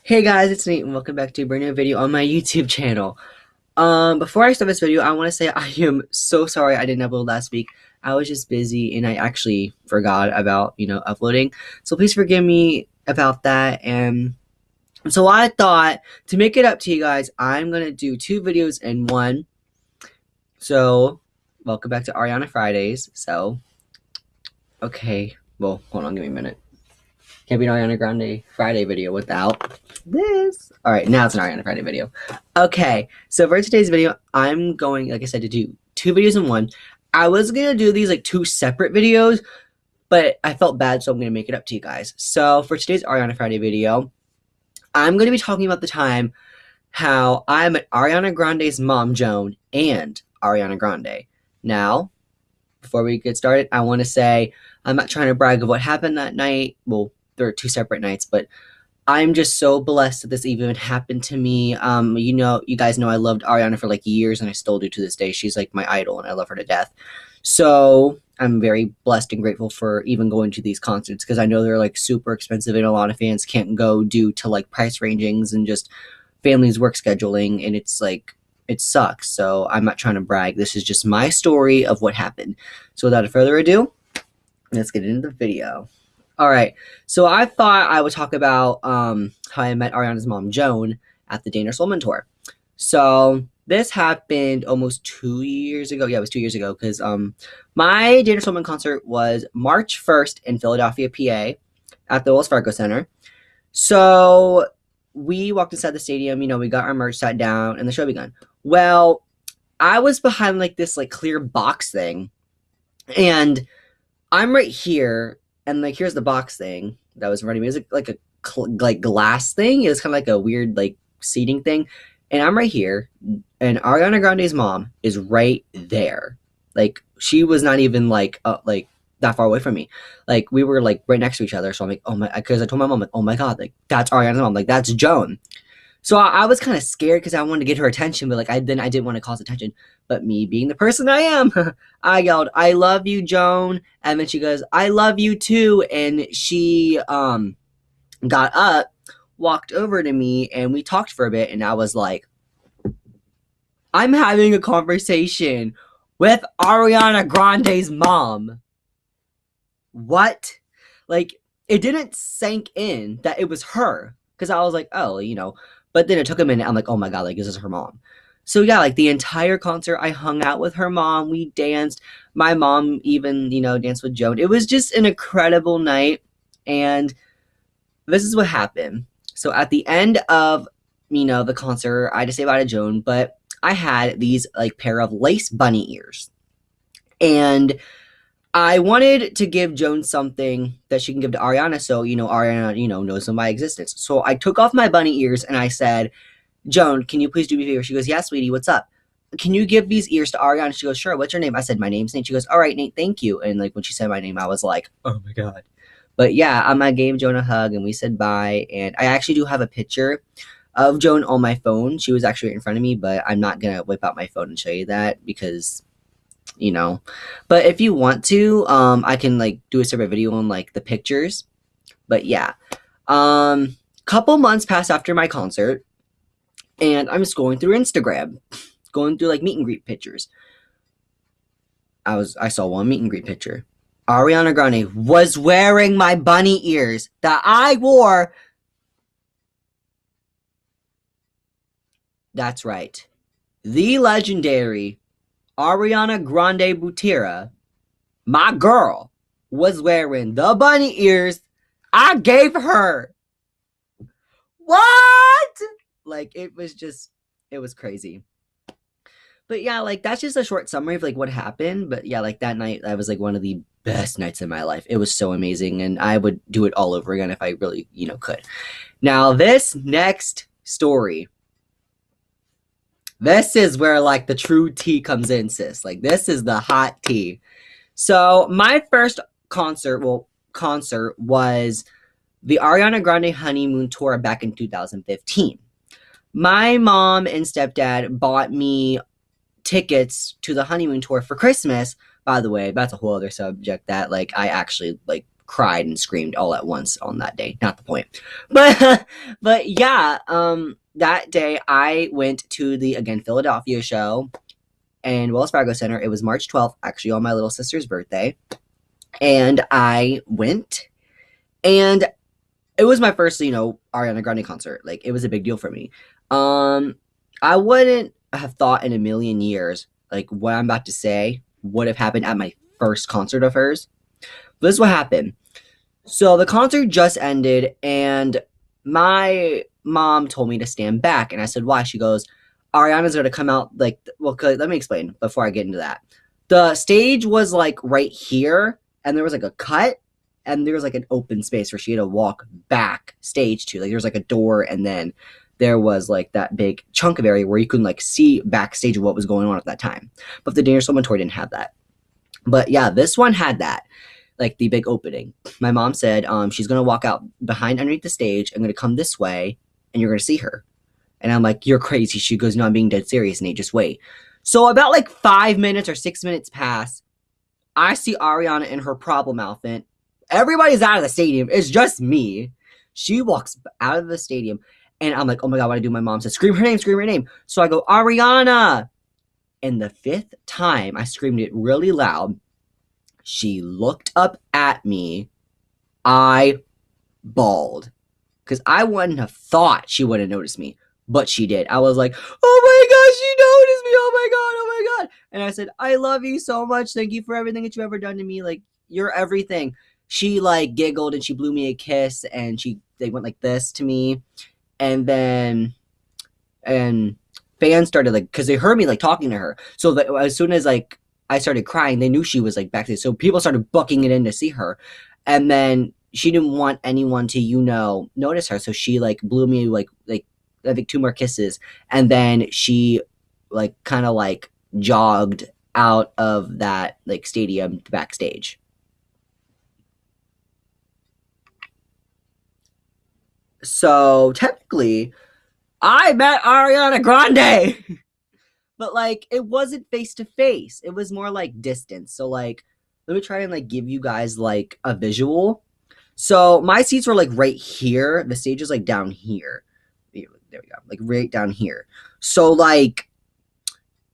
Hey guys, it's Nate and welcome back to a brand new video on my YouTube channel. Before I start this video, I want to say I am so sorry I didn't upload last week. I was just busy and I actually forgot about, uploading. So please forgive me about that. And so I thought to make it up to you guys, I'm going to do two videos in one. So welcome back to Ariana Fridays. So, okay. Well, hold on, give me a minute. Can't be an Ariana Grande Friday video without this. All right, now it's an Ariana Friday video. Okay, so for today's video, I'm going, like I said, to do two videos in one. I was going to do these like two separate videos, but I felt bad, so I'm going to make it up to you guys. So for today's Ariana Friday video, I'm going to be talking about the time how I met Ariana Grande's mom, Joan, and Ariana Grande. Now, before we get started, I want to say I'm not trying to brag of what happened that night. Well, there are two separate nights, but I'm just so blessed that this even happened to me. You guys know I loved Ariana for like years, and I still do to this day. She's like my idol, and I love her to death. So I'm very blessed and grateful for even going to these concerts because I know they're like super expensive, and a lot of fans can't go due to like price rangings and just families' work scheduling, and it's like it sucks. So I'm not trying to brag. This is just my story of what happened. So without further ado, let's get into the video. All right, so I thought I would talk about how I met Ariana's mom, Joan, at the Dana Solman tour. So this happened almost 2 years ago. Yeah, it was 2 years ago because my Dana Solman concert was March 1st in Philadelphia, PA, at the Wells Fargo Center. So we walked inside the stadium. We got our merch, sat down, and the show began. Well, I was behind like this like clear box thing, and I'm right here, and like here's the box thing that was in front of me. It was like a glass thing. It was kind of like a weird like seating thing, and I'm right here, and Ariana Grande's mom is right there. Like she was not even like that far away from me. Like we were like right next to each other. So I'm like, oh my, because I told my mom like, oh my god, like that's Ariana's mom, like that's Joan. So I was kind of scared because I wanted to get her attention, but like I didn't want to cause attention. But me being the person I am, I yelled, "I love you, Joan," and then she goes, "I love you too," and she got up, walked over to me, and we talked for a bit, and I was like, "I'm having a conversation with Ariana Grande's mom." What? Like it didn't sink in that it was her because I was like, oh, But then it took a minute. I'm like, oh my god, like this is her mom. So yeah, like the entire concert, I hung out with her mom. We danced. My mom even, danced with Joan. It was just an incredible night. And this is what happened. So at the end of, the concert, I had to say bye to Joan, but I had these like pair of lace bunny ears. And I wanted to give Joan something that she can give to Ariana so, Ariana, knows of my existence. So I took off my bunny ears and I said, Joan, can you please do me a favor? She goes, yeah, sweetie, what's up? Can you give these ears to Ariana? She goes, sure, what's your name? I said, my name's Nate. She goes, all right, Nate, thank you. And like when she said my name, I was like, oh my God. But yeah, I gave Joan a hug and we said bye. And I actually do have a picture of Joan on my phone. She was actually right in front of me, but I'm not going to whip out my phone and show you that because but if you want to, I can like do a separate video on like the pictures. But yeah, couple months passed after my concert, and I'm scrolling through Instagram, going through like meet and greet pictures. I saw one meet and greet picture. Ariana Grande was wearing my bunny ears that I wore. That's right, the legendary Ariana Grande Butera, my girl, was wearing the bunny ears I gave her. What? Like, it was crazy. But yeah, like, that's just a short summary of, like, what happened. But yeah, like, that night, that was, like, one of the best nights in my life. It was so amazing, and I would do it all over again if I really, could. Now, this next story, this is where, like, the true tea comes in, sis. Like, this is the hot tea. So, my first concert was the Ariana Grande honeymoon tour back in 2015. My mom and stepdad bought me tickets to the honeymoon tour for Christmas. By the way, that's a whole other subject that, like, I actually, like, cried and screamed all at once on that day. Not the point. But but yeah, that day I went to the again Philadelphia show and Wells Fargo Center. It was March 12th, actually on my little sister's birthday. And I went, and it was my first, Ariana Grande concert. Like, it was a big deal for me. I wouldn't have thought in a million years, like, what I'm about to say would have happened at my first concert of hers. But this is what happened. So the concert just ended, and my mom told me to stand back, and I said, why? She goes, Ariana's going to come out, like, well, let me explain before I get into that. The stage was, like, right here, and there was, like, a cut, and there was, like, an open space where she had to walk backstage to. Like, there was, like, a door, and then there was, like, that big chunk of area where you couldn't, like, see backstage of what was going on at that time. But the Daniel Stillman tour didn't have that. But, yeah, this one had that, like, the big opening. My mom said she's going to walk out behind underneath the stage and going to come this way, and you're going to see her. And I'm like, you're crazy. She goes, no, I'm being dead serious, Nate. Just wait. So about like 5 minutes or 6 minutes pass. I see Ariana in her problem outfit. Everybody's out of the stadium. It's just me. She walks out of the stadium. And I'm like, oh my God, what do I do? My mom said, scream her name, scream her name. So I go, Ariana. And the 5th time I screamed it really loud, she looked up at me. I bawled. Because I wouldn't have thought she would have noticed me. But she did. I was like, oh my gosh, she noticed me. Oh my God, oh my God. And I said, I love you so much. Thank you for everything that you've ever done to me. Like, you're everything. She, like, giggled and she blew me a kiss. And they went like this to me. And then, and fans started, like, because they heard me, like, talking to her. So that as soon as, like, I started crying, they knew she was, like, back there. So people started bucking it in to see her. And then she didn't want anyone to, notice her. So she, like, blew me, like, I think 2 more kisses, and then she, like, kind of, like, jogged out of that, like, stadium to backstage. So, technically, I met Ariana Grande! But, like, it wasn't face-to-face. It was more, like, distance. So, like, let me try and, like, give you guys, like, a visual. So, my seats were, like, right here. The stage is, like, down here. There we go, like right down here. So like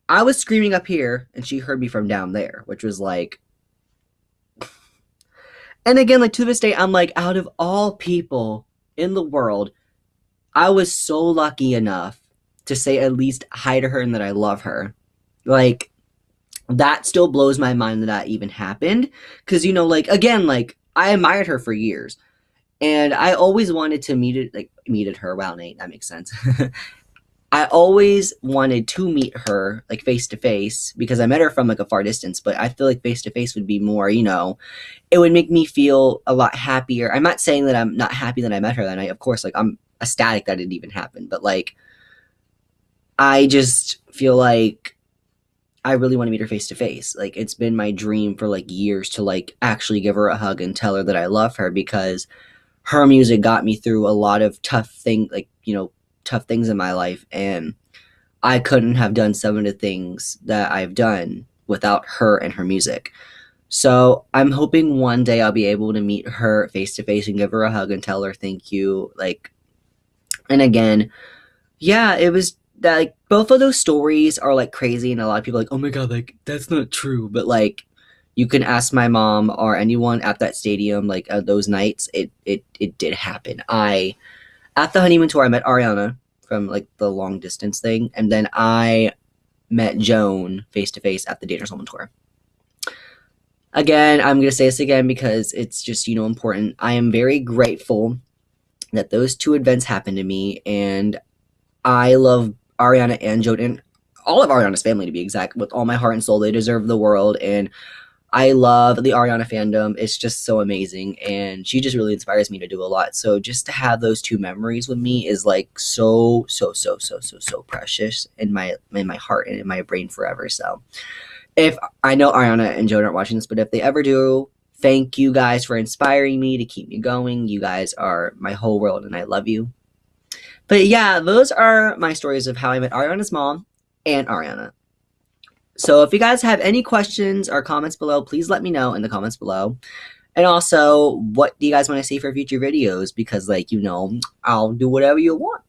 I was screaming up here and she heard me from down there, which was like, and again, like to this day, I'm like, out of all people in the world, I was so lucky enough to say at least hi to her and that I love her. Like, that still blows my mind that even happened. Because, like, again, like, I admired her for years. And I always wanted to meet her. Wow, Nate, that makes sense. I always wanted to meet her, like, face-to-face, because I met her from, like, a far distance, but I feel like face-to-face would be more, it would make me feel a lot happier. I'm not saying that I'm not happy that I met her that night. Of course, like, I'm ecstatic that it even happened, but, like, I just feel like I really want to meet her face-to-face. Like, it's been my dream for, like, years to, like, actually give her a hug and tell her that I love her, because her music got me through a lot of tough things in my life, and I couldn't have done some of the things that I've done without her and her music. So I'm hoping one day I'll be able to meet her face to face and give her a hug and tell her thank you. Like, and again, yeah, it was that, like, both of those stories are, like, crazy, and a lot of people are like, oh my God, like, that's not true. But, like, you can ask my mom or anyone at that stadium, like, those nights, it did happen. At the honeymoon tour, I met Ariana from, like, the long distance thing, and then I met Joan face-to-face at the Daniel Stillman tour. Again, I'm going to say this again because it's just, important. I am very grateful that those 2 events happened to me, and I love Ariana and Joan, and all of Ariana's family, to be exact, with all my heart and soul. They deserve the world, and I love the Ariana fandom. It's just so amazing, and she just really inspires me to do a lot. So just to have those 2 memories with me is, like, so precious in my heart and in my brain forever. So if I know Ariana and Joan aren't watching this, but if they ever do, thank you guys for inspiring me to keep me going. You guys are my whole world, and I love you. But yeah, those are my stories of how I met Ariana's mom and Ariana. So if you guys have any questions or comments below, please let me know in the comments below. And also, what do you guys want to see for future videos? Because, like, I'll do whatever you want.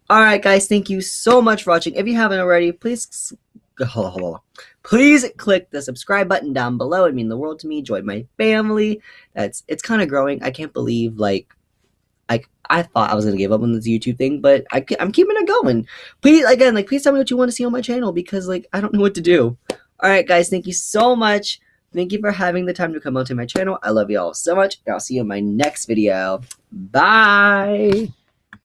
Alright, guys, thank you so much for watching. If you haven't already, please click the subscribe button down below. It'd mean the world to me. Join my family. It's kind of growing. I can't believe, like, I thought I was gonna give up on this YouTube thing, but I'm keeping it going. Please, again, like, please tell me what you want to see on my channel, because, like, I don't know what to do. Alright, guys, thank you so much. Thank you for having the time to come onto my channel. I love you all so much, and I'll see you in my next video. Bye!